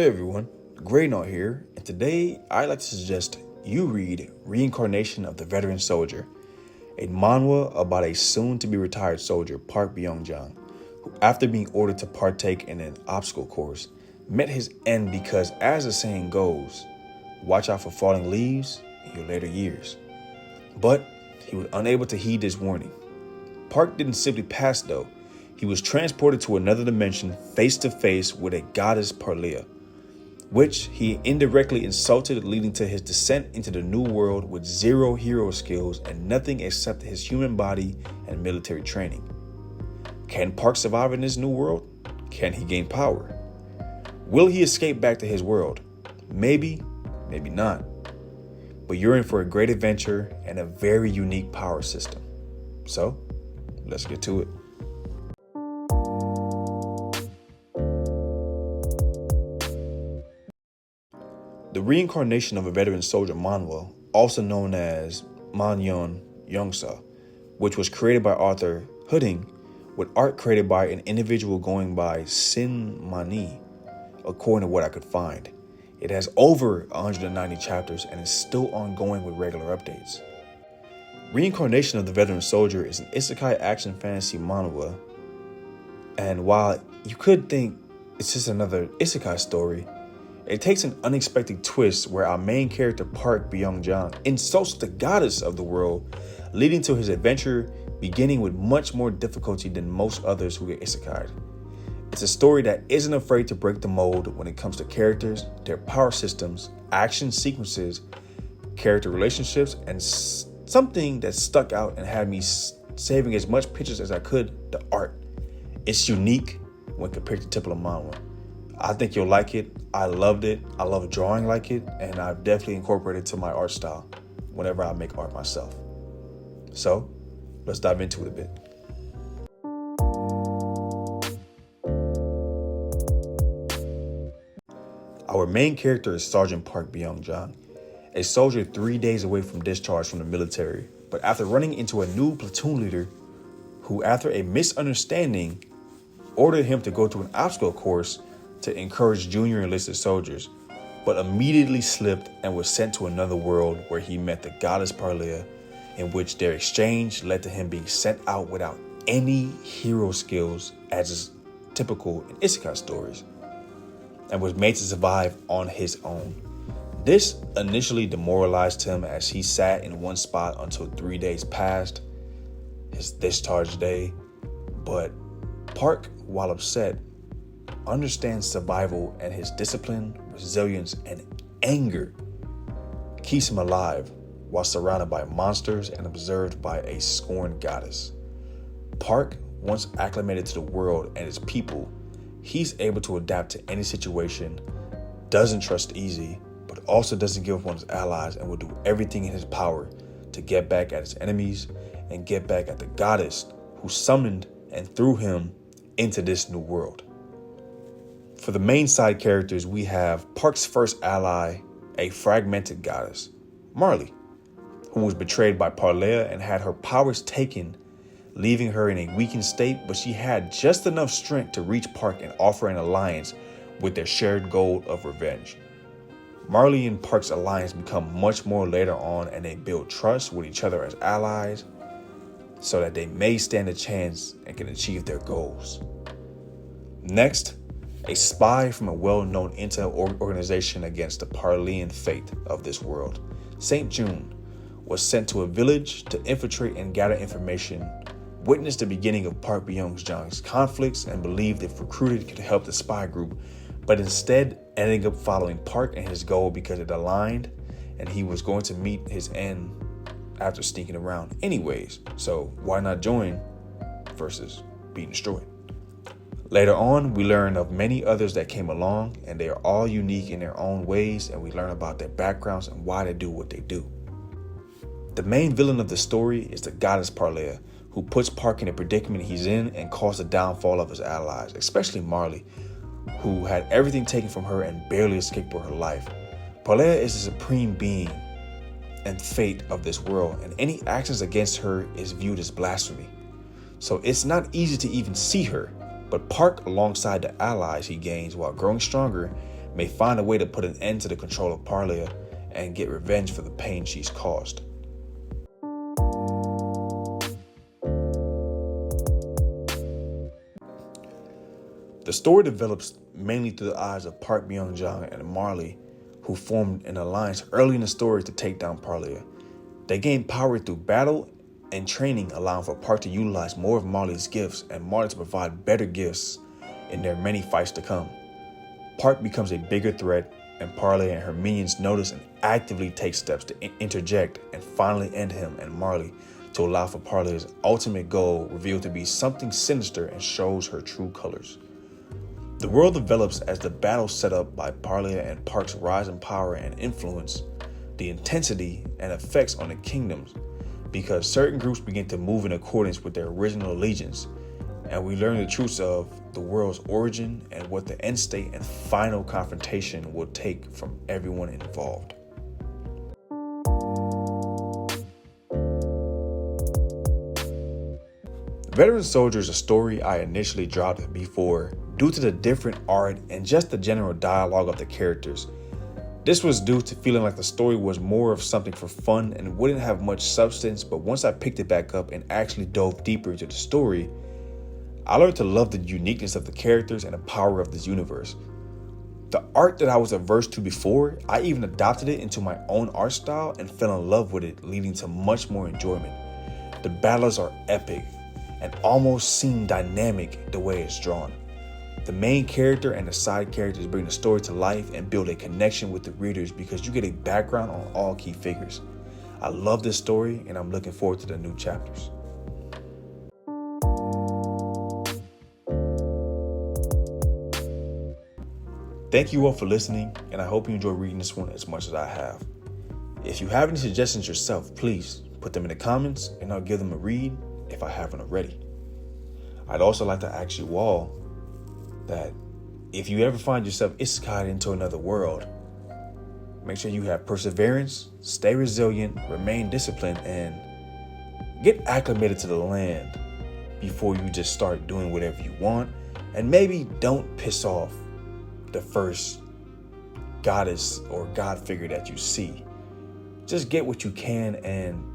Hey everyone, Greynaut here, and today I'd like to suggest you read Reincarnation of the Veteran Soldier, a manhwa about a soon-to-be retired soldier, Park Byung-jang, who after being ordered to partake in an obstacle course, met his end because, as the saying goes, watch out for falling leaves in your later years. But he was unable to heed this warning. Park didn't simply pass though. He was transported to another dimension face to face with a goddess Parlea, which he indirectly insulted, leading to his descent into the new world with zero hero skills and nothing except his human body and military training. Can Park survive in this new world? Can he gain power? Will he escape back to his world? Maybe, maybe not. But you're in for a great adventure and a very unique power system. So, let's get to it. The Reincarnation of a Veteran Soldier manhwa, also known as Manhyeon Yongsa, which was created by author Hooding, with art created by an individual going by Sin Mani, according to what I could find. It has over 190 chapters and is still ongoing with regular updates. Reincarnation of the Veteran Soldier is an isekai action fantasy manhwa, and while you could think it's just another isekai story, it takes an unexpected twist where our main character Park Byung-jang insults the goddess of the world, leading to his adventure beginning with much more difficulty than most others who get isekai'd. It's a story that isn't afraid to break the mold when it comes to characters, their power systems, action sequences, character relationships, and something that stuck out and had me saving as much pictures as I could, the art. It's unique when compared to typical manhwa. I think you'll like it. I loved it. I love drawing like it, and I've definitely incorporated it to my art style whenever I make art myself. So, let's dive into it a bit. Our main character is Sergeant Park Byung-jang, a soldier 3 days away from discharge from the military, but after running into a new platoon leader who, after a misunderstanding, ordered him to go to an obstacle course to encourage junior enlisted soldiers, but immediately slipped and was sent to another world where he met the goddess Parlea, in which their exchange led to him being sent out without any hero skills, as is typical in isekai stories, and was made to survive on his own. This initially demoralized him as he sat in one spot until 3 days passed, his discharge day, but Park, while upset, understands survival, and his discipline, resilience, and anger keeps him alive while surrounded by monsters and observed by a scorned goddess. Park, once acclimated to the world and its people, he's able to adapt to any situation, doesn't trust easy, but also doesn't give up on his allies and will do everything in his power to get back at his enemies and get back at the goddess who summoned and threw him into this new world. For the main side characters, we have Park's first ally, a fragmented goddess, Marley, who was betrayed by Parlea and had her powers taken, leaving her in a weakened state, but she had just enough strength to reach Park and offer an alliance with their shared goal of revenge. Marley and Park's alliance become much more later on, and they build trust with each other as allies so that they may stand a chance and can achieve their goals. Next, a spy from a well-known intel organization against the Parlean fate of this world, Saint June, was sent to a village to infiltrate and gather information, witnessed the beginning of Park Byung-jang's conflicts, and believed if recruited could help the spy group, but instead ending up following Park and his goal because it aligned and he was going to meet his end after sneaking around anyways. So why not join versus being destroyed? Later on, we learn of many others that came along, and they are all unique in their own ways, and we learn about their backgrounds and why they do what they do. The main villain of the story is the goddess Parlea, who puts Park in a predicament he's in and caused the downfall of his allies, especially Marley, who had everything taken from her and barely escaped with her life. Parlea is the supreme being and fate of this world, and any actions against her is viewed as blasphemy. So it's not easy to even see her. But Park, alongside the allies he gains while growing stronger, may find a way to put an end to the control of Parlia and get revenge for the pain she's caused. The story develops mainly through the eyes of Park Byung-jang and Marley, who formed an alliance early in the story to take down Parlia. They gained power through battle and training, allowing for Park to utilize more of Marley's gifts and Marley to provide better gifts in their many fights to come. Park becomes a bigger threat, and Parlia and her minions notice and actively take steps to interject and finally end him and Marley, to allow for Parlia's ultimate goal revealed to be something sinister and shows her true colors. The world develops as the battle set up by Parlia and Park's rise in power and influence, the intensity and effects on the kingdoms, because certain groups begin to move in accordance with their original allegiance, and we learn the truths of the world's origin and what the end state and final confrontation will take from everyone involved. Veteran Soldier is a story I initially dropped before due to the different art and just the general dialogue of the characters. This was due to feeling like the story was more of something for fun and wouldn't have much substance, but once I picked it back up and actually dove deeper into the story, I learned to love the uniqueness of the characters and the power of this universe. The art that I was averse to before, I even adopted it into my own art style and fell in love with it, leading to much more enjoyment. The battles are epic and almost seem dynamic the way it's drawn. The main character and the side characters bring the story to life and build a connection with the readers because you get a background on all key figures. I love this story and I'm looking forward to the new chapters. Thank you all for listening, and I hope you enjoy reading this one as much as I have. If you have any suggestions yourself, please put them in the comments and I'll give them a read if I haven't already. I'd also like to ask you all that if you ever find yourself isekai'd into another world, make sure you have perseverance, stay resilient, remain disciplined, and get acclimated to the land before you just start doing whatever you want. And maybe don't piss off the first goddess or god figure that you see. Just get what you can and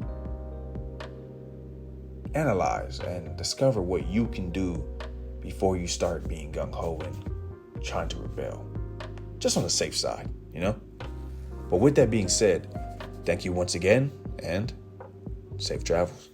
analyze and discover what you can do before you start being gung-ho and trying to rebel. Just on the safe side, you know? But with that being said, thank you once again and safe travels.